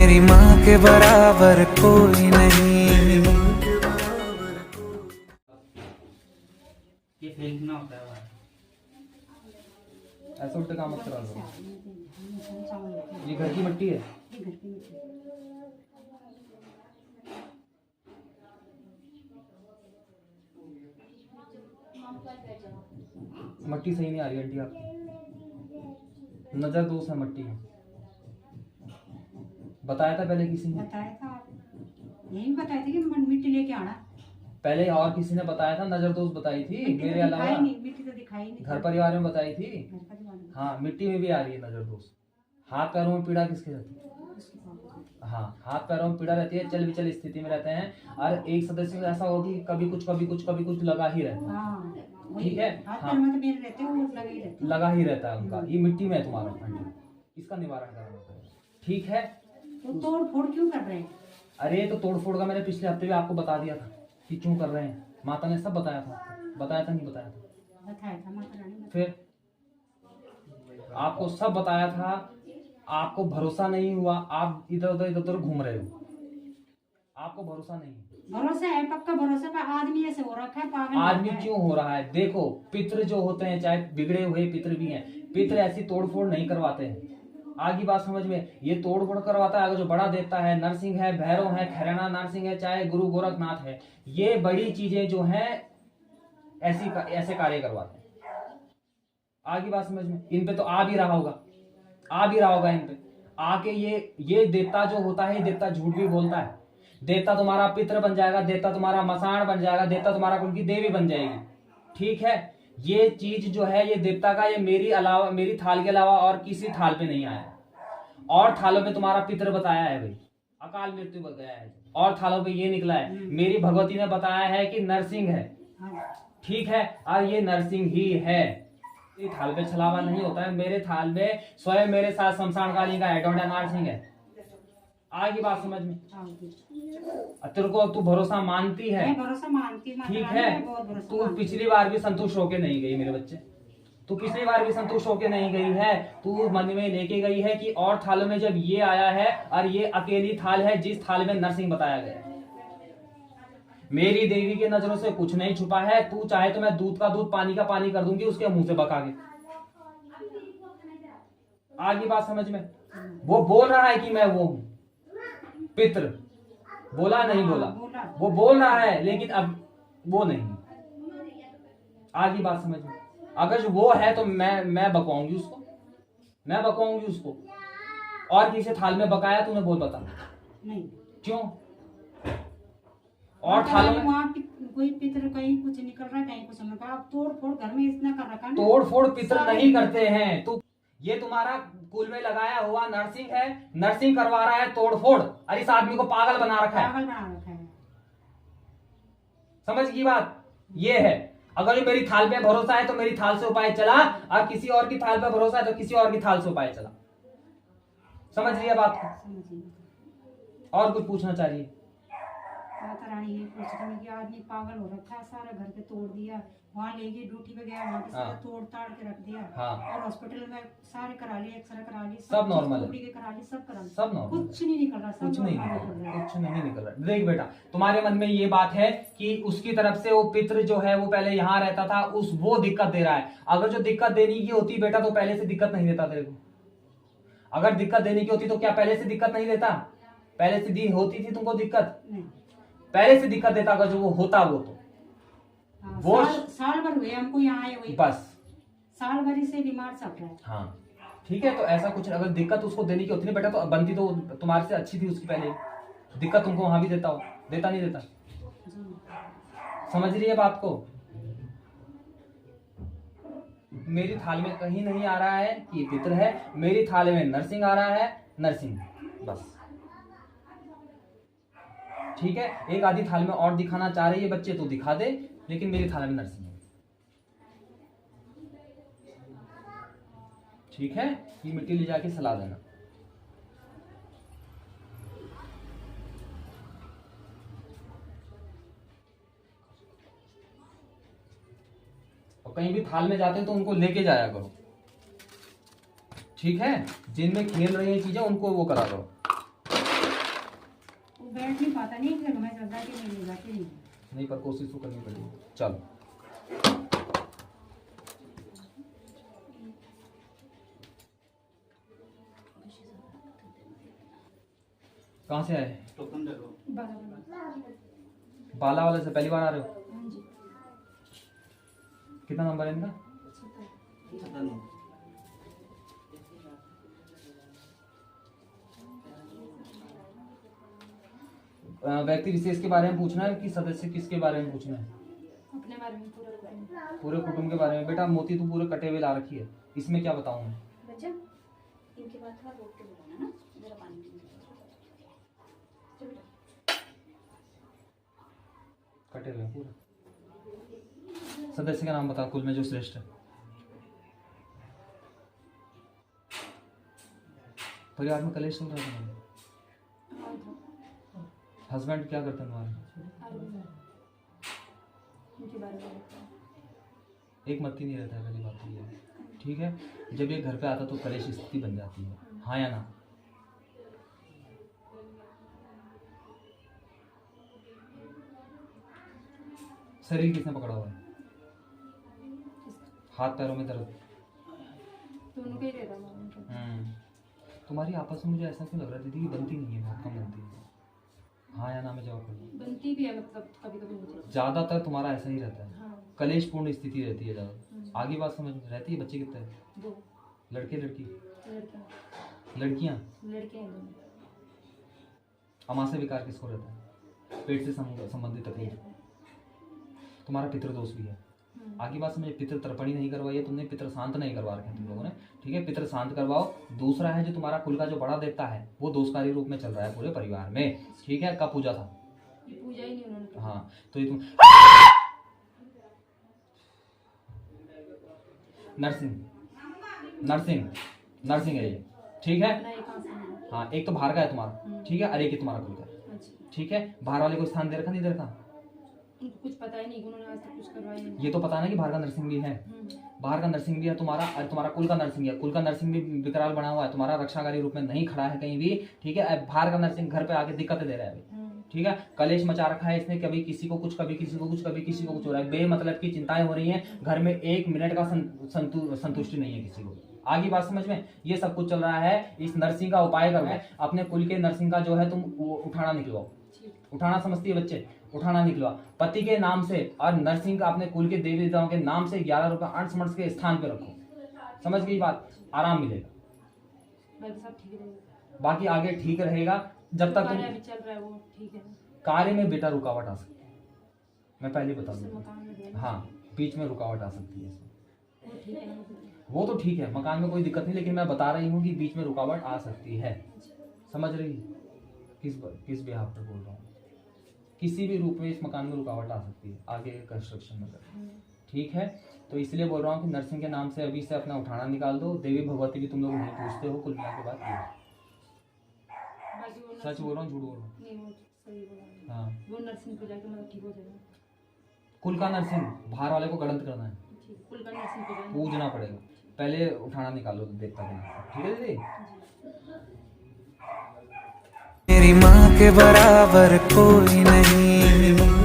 मेरी माँ के बराबर कोई नहीं। ये फेंकना होता है बाहर। ऐसा उल्टे काम मत करा करो। ये घर की मिट्टी है। मट्टी सही नहीं आ रही आंटी, आप नजर दोष है मट्टी में। बताया था पहले किसी ने? बताया था, यही बताया था कि मिट्टी लेके आना। पहले और किसी ने बताया था? नजर दोष बताई थी मेरे अलावा? मिट्टी तो दिखाई नहीं। घर परिवार में बताई थी? घर परिवार में। हाँ, मिट्टी में भी आ रही है नजर दोष। हाथ पैरों में पीड़ा किसके रहती है? हाँ, हाथ पैरों में पीड़ा रहती है, चल विचल स्थिति में रहते हैं। और एक सदस्य में ऐसा होगी कभी कुछ लगा ही रहता है। ठीक है, हाँ, लगा ही रहता है उनका। ये मिट्टी में है तुम्हारा आंटी, इसका निवारण करना होता है। ठीक है, तो तोड़ फोड़ क्यों कर रहे हैं? अरे तो तोड़ फोड़ का मैंने पिछले हफ्ते भी आपको बता दिया था कि क्यों कर रहे हैं। माता ने सब बताया था, बताया था नहीं बताया था? बताया था माता रानी। फिर आपको सब बताया था, आपको भरोसा नहीं हुआ, आप इधर उधर घूम रहे हो। आपको भरोसा नहीं। भरोसा है, पक्का भरोसा पर आदमी ऐसे हो रखा है, पागल आदमी क्यों हो रहा है? देखो, पितृ जो होते हैं, चाहे बिगड़े हुए पितृ भी हैं, पितृ ऐसी तोड़फोड़ नहीं करवाते हैं। आगे बात समझ में? ये तोड़फोड़ करवाता है अगर जो बड़ा देवता है, नरसिंह है, भैरव है, खैराना नरसिंह है, चाहे गुरु गोरखनाथ है, ये बड़ी चीजें जो हैं ऐसे कार्य करवाते हैं। आगे बात समझ में? इन पे तो आ भी रहा होगा इन पे आके। ये देवता जो होता है, ये देवता झूठ भी बोलता है। देवता तुम्हारा पितृ बन जाएगा, देवता तुम्हारा मसाण बन जाएगा, देवता तुम्हारा कुल की देवी बन जाएगी। ठीक है, ये चीज जो है, ये देवता का, ये मेरी थाल के अलावा और किसी थाल पे नहीं आया। और थालों पे तुम्हारा पितृ बताया है भाई, अकाल मृत्यु बन गया है। और थालों पे ये निकला है, मेरी भगवती ने बताया है कि नरसिंह है। ठीक है, और ये नरसिंह ही है। ये थाल पे छलावा नहीं होता है। मेरे थाल में स्वयं मेरे साथ शमशान काली का है, डोंडा नरसिंह है। आगे बात समझ में? तेरे को तू भरोसा मानती है? भरोसा मानती हूँ। ठीक है, तू पिछली बार भी संतुष्ट होके नहीं गई मेरे बच्चे। तू पिछली बार भी संतुष्ट होके नहीं गई है। तू मन में लेके गई है कि और थालों में जब ये आया है, और ये अकेली थाल है जिस थाल में नरसिंह बताया गया है। मेरी देवी की नजरों से कुछ नहीं छुपा है। तू चाहे तो मैं दूध का दूध, पानी का पानी कर दूंगी उसके मुंह से बका के। आगे बात समझ में? वो बोल रहा है कि मैं वो हूं पितृ, बोला नहीं बोला, वो बोल रहा है, लेकिन अब वो नहीं। आगे बात समझ में? अगर जो वो है तो मैं बकवाऊंगी उसको। और किसी थाल में बकाया तूने? बोल बता। नहीं। क्यों? और थालों में वहाँ कोई पितृ कहीं कुछ निकल रहा है, कहीं कुछ निकल रहा है। तोड़ फोड़ घर में इतना कर रखा है। तोड़ फोड़ पितृ नहीं करते हैं। तू ये तुम्हारा कुल में लगाया हुआ नरसिंह है, नरसिंह करवा रहा है तोड़ फोड़, और इस आदमी को पागल बना रखा है। समझ की बात? ये है। अगर मेरी थाल पे भरोसा है तो मेरी थाल से उपाय चला, और किसी और की थाल पे भरोसा है तो किसी और की थाल से उपाय चला। समझ रही है बात को? और कुछ पूछना चाहिए? माता रानी ये पूछ रही कि आदमी पागल हो रखा है, सारा घर पे तोड़ दिया, वहाँ ले गई ड्यूटी पे गया, वहाँ पे सारा तोड़ ताड़ के रख दिया। और हॉस्पिटल में सारे करा लिए, एक्सरे करा ली, सब नॉर्मल है, करा ली, सब करा ली, सब नॉर्मल, कुछ नहीं निकल रहा, कुछ नहीं निकल रहा। देख बेटा, तुम्हारे मन में ये बात है कि उसकी तरफ से वो पितृ जो है वो पहले यहाँ रहता था, वो दिक्कत दे रहा है। अगर जो दिक्कत देने की होती बेटा तो पहले से दिक्कत नहीं देता तेरे को। अगर दिक्कत देने की होती तो क्या पहले से दिक्कत नहीं देता? पहले से दी होती थी तुमको दिक्कत? पहले से दिक्कत देता अगर जो वो होता वो तो वो साल भर हुए हमको यहाँ आए हुए, बस साल भर से बीमार चल रहा है। हाँ ठीक है, तो ऐसा कुछ अगर दिक्कत उसको देने की होती नहीं बेटा तो बनती तो तुम्हारे से अच्छी थी उसकी पहले। दिक्कत तुमको वहां भी देता हो, देता नहीं देता? समझ रही है बात को? मेरी थाली में कहीं नहीं आ रहा है कि ये पितृ है, मेरी थाली में नरसिंह आ रहा है, नरसिंह बस। ठीक है, एक आधी थाल में और दिखाना चाह रही है बच्चे तो दिखा दे, लेकिन मेरी थाल में नरसिंह है। ठीक है, ये मिट्टी ले जाके सला देना। और कहीं भी थाल में जाते हैं तो उनको लेके जाया करो। ठीक है, जिनमें खेल रही है चीजें उनको वो करा करो। बैठ नहीं पाता, नहीं फिर मैं चलता कि नहीं ले जाके नहीं। नहीं पर कोशिश तो करनी पड़ेगी। चलो कहाँ से आए? बाला वाले से पहली बार आ रहे हो? हाँ जी। कितना नंबर है इनका? व्यक्ति विशेष के बारे में पूछना है कि सदस्य किसके बारे में पूछना है? अपने बारे में पूरा पूरे कुटुंब के बारे में। बेटा मोती तो पूरे कटे हुए ला रखी है, इसमें क्या बताऊं मैं? बच्चा इनके बाद थोड़ा रोक के बुलाना ना, जरा पानी पीने। कटे हुए पूरा। सदस्य का नाम बता कुल में जो श्रेष्ठ है। परिवार में कलेश चल रहा है तुम्हारे? हस्बैंड क्या करते हैं तुम्हारे? एक मत्ती नहीं रहता है, पहली बात तो ये है। ठीक है, जब ये घर पे आता तो कलेश स्थिति बन जाती है, हाँ या ना? शरीर किसने पकड़ा हुआ है? हाथ पैरों में दर्द? तुम्हारी आपस में मुझे ऐसा क्यों लग रहा है दीदी की बनती नहीं है, बहुत कम बनती है, हाँ या ना में जवाब करो। बनती भी है, मतलब कभी कभी मुझे ज्यादातर तुम्हारा ऐसा ही रहता है। हाँ। कलेशपूर्ण स्थिति रहती है ज्यादा। आगे बात समझ रहती है। बच्चे कितने हैं? 2 लड़के लड़की? लड़कियां लड़कियां। अमाशय विकार किसको रहता है? पेट से संबंधित तकलीफ। तुम्हारा पितृदोष भी है। आगे बात समझे, पितृ तर्पणी नहीं करवाई है तुमने, पितृ शांत नहीं करवा रखे तुम लोगों ने। ठीक है, पितृ शांत करवाओ। दूसरा है जो तुम्हारा कुल का जो बड़ा देवता है वो दोषकारी रूप में चल रहा है पूरे परिवार में। ठीक है, कब पूजा था? ये पूजा ही नहीं उन्होंने। हाँ तो ये तुम नर्सिंग है ये। ठीक है, हाँ एक तो बाहर का है तुम्हारा, ठीक है, और एक ही तुम्हारा कुल का। ठीक है, बाहर वाले को स्थान दे रखा नहीं दे रखा? कुछ पता ही नहीं, उन्होंने आज तक कुछ करवाया नहीं। ये तो पता ना कि बाहर का नर्सिंग भी है। बाहर का नर्सिंग भी है तुम्हारा, और तुम्हारा कुल का नर्सिंग है। कुल का नर्सिंग भी विकराल बना हुआ है, तुम्हारा रक्षाकारी रूप में नहीं खड़ा है कहीं भी। ठीक है, बाहर का नर्सिंग घर पे आके दिक्कतें दे रहा है अभी। ठीक है, कलेश मचा रखा है इसने, कभी किसी को कुछ, कभी किसी को कुछ, कभी किसी को कुछ हो रहा है। बेमतलब की चिंताएं हो रही हैं घर में, 1 मिनट का संतुष्टि नहीं है किसी को। आगे बात समझ में, ये सब कुछ चल रहा है। इस नर्सिंग का उपाय करो, अपने कुल के नर्सिंग का जो है तुम उठाना निकलवाओ। उठाना समझती है बच्चे? उठाना निकलवा पति के नाम से, और नर्सिंग का अपने कुल के देवी देवताओं के नाम से 11 रुपए अंश मंश के स्थान पे रखो। समझ गई बात? आराम मिलेगा, बाकी आगे ठीक रहेगा। जब तक तुम चल रहा है वो ठीक है। कार्य में बेटा रुकावट आ सकती है, मैं पहले बता दूं। हाँ, बीच में रुकावट आ सकती है। वो तो ठीक है, मकान में कोई दिक्कत नहीं, लेकिन मैं बता रही हूँ कि बीच में रुकावट आ सकती है। समझ रही? किस बिहाफ पर बोल रहा हूँ? किसी भी रूप में इस मकान में रुकावट आ सकती है आगे कंस्ट्रक्शन में। ठीक है, तो इसलिए बोल रहा हूँ कि नर्सिंग के नाम से अभी से अपना उठाना निकाल दो। देवी भगवती भी तुम लोग नहीं पूछते हो, कुल मिला के बात ये। सच बोल रहा हूँ, झूठ बोल रहा हूँ? हाँ, वो नर्सिंग को जाके मतलब ठीक हो जाएगा। कुल का नर्सिंग बाहर वाले को गलत करना है, कुल का नर्सिंग को पूजना पड़ेगा। पहले उठाना निकालो देखता के नाम, ठीक है दीदी? मेरी माँ के बराबर कोई नहीं।